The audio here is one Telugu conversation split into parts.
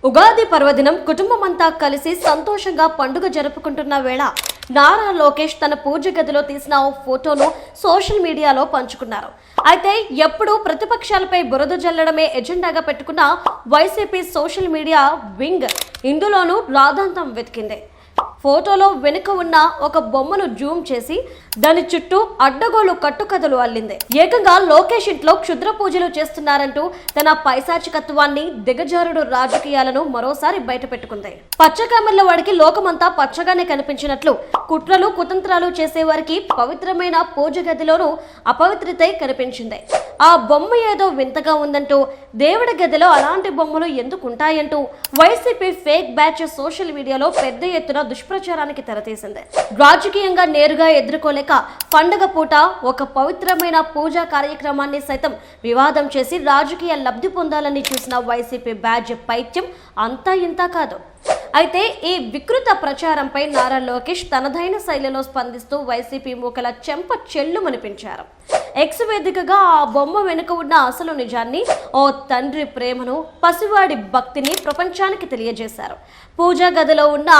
ఉగాది పర్వదినం కుటుంబమంతా కలిసి సంతోషంగా పండుగ జరుపుకుంటున్న వేళ నారా లోకేష్ తన పూజ గదిలో తీసిన ఓ ఫోటోను సోషల్ మీడియాలో పంచుకున్నారు. అయితే ఎప్పుడూ ప్రతిపక్షాలపై బురద జల్లడమే ఎజెండాగా పెట్టుకున్న వైసీపీ సోషల్ మీడియా వింగ్ ఇందులోనూ రాద్ధాంతం వెతికింది. ఫోటోలో వెనుక ఉన్న ఒక బొమ్మను జూమ్ చేసి దాని చుట్టూ అడ్డగోలు కట్టుకథలు అల్లింది. ఏకంగా లోకేష్ ఇంట్లో క్షుద్ర పూజలు చేస్తున్నారంటూ తన పైశాచికత్వాన్ని, దిగజారుడు రాజకీయాలను మరోసారి బయటపెట్టుకుంది. పచ్చకామెర్ల వాడికి లోకమంతా పచ్చగానే కనిపించినట్లు కుట్రలు కుతంత్రాలు చేసేవారికి పవిత్రమైన పూజ గదిలోనూ అపవిత్రతే కనిపించింది. ఆ బొమ్మ ఏదో వింతగా ఉందంటూ, దేవుడి గదిలో అలాంటి బొమ్మలు ఎందుకుంటాయంటూ వైసీపీ ఫేక్ బ్యాచ్ సోషల్ మీడియాలో పెద్ద ఎత్తున దుష్ప్రచారానికి తెరతీసింది. రాజకీయంగా నేరుగా ఎదుర్కోలేక పండగ పూట ఒక పవిత్రమైన పూజా కార్యక్రమాన్ని సైతం వివాదం చేసి రాజకీయ లబ్ధి పొందాలని చూసిన వైసీపీ బ్యాచ్ పైత్యం అంతా ఇంతా కాదు. అయితే ఈ వికృత ప్రచారంపై నారా లోకేష్ తనదైన శైలిలో స్పందిస్తూ వైసీపీ మూకల చెంప చెల్లుమనిపించారు. ఎక్స్ వేదికగా ఆ బొమ్మ వెనుక ఉన్న అసలు నిజాన్ని, ఓ తండ్రి ప్రేమను, పసివాడి భక్తిని ప్రపంచానికి తెలియజేశారు. పూజా గదిలో ఉన్న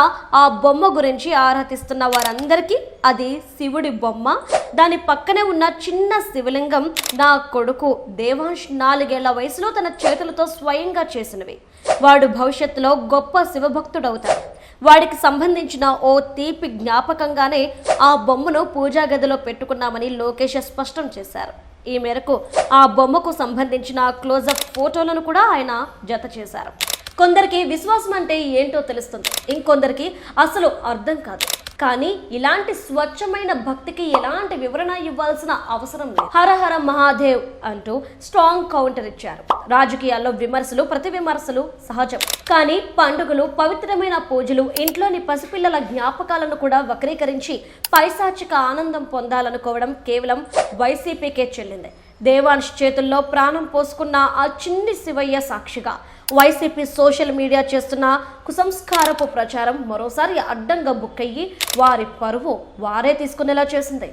ఆ బొమ్మ గురించి ఆరా తీస్తున్న వారందరికీ అది శివుడి బొమ్మ, దాని పక్కనే ఉన్న చిన్న శివలింగం నా కొడుకు దేవాంశ్ 4 ఏళ్ల వయసులో తన చేతులతో స్వయంగా చేసినవి. వాడు భవిష్యత్తులో గొప్ప శివభక్తుడవుతాడు. వాడికి సంబంధించిన ఓ తీపి జ్ఞాపకంగానే ఆ బొమ్మను పూజా గదిలో పెట్టుకున్నామని లోకేష్ స్పష్టం చేశారు. ఈ మేరకు ఆ బొమ్మకు సంబంధించిన క్లోజప్ ఫోటోలను కూడా ఆయన జత చేశారు. కొందరికి విశ్వాసం అంటే ఏంటో తెలుస్తుంది, ఇంకొందరికి అసలు అర్థం కాదు. కానీ ఇలాంటి స్వచ్ఛమైన భక్తికి ఎలాంటి వివరణ ఇవ్వాల్సిన అవసరం లేదు. హర హర మహాదేవ్ అంటూ స్ట్రాంగ్ కౌంటర్ ఇచ్చారు. రాజకీయాల్లో విమర్శలు, ప్రతి విమర్శలు సహజం. కానీ పండుగలు, పవిత్రమైన పూజలు, ఇంట్లోని పసిపిల్లల జ్ఞాపకాలను కూడా వక్రీకరించి పైశాచిక ఆనందం పొందాలనుకోవడం కేవలం వైసీపీకే చెల్లింది. దేవాంశ్ చేతుల్లో ప్రాణం పోసుకున్న ఆ చిన్ని శివయ్య సాక్షిగా వైసీపీ సోషల్ మీడియా చేస్తున్న కుసంస్కారపు ప్రచారం మరోసారి అడ్డంగా బుక్కయ్యి వారి పరువు వారే తీసుకునేలా చేసింది.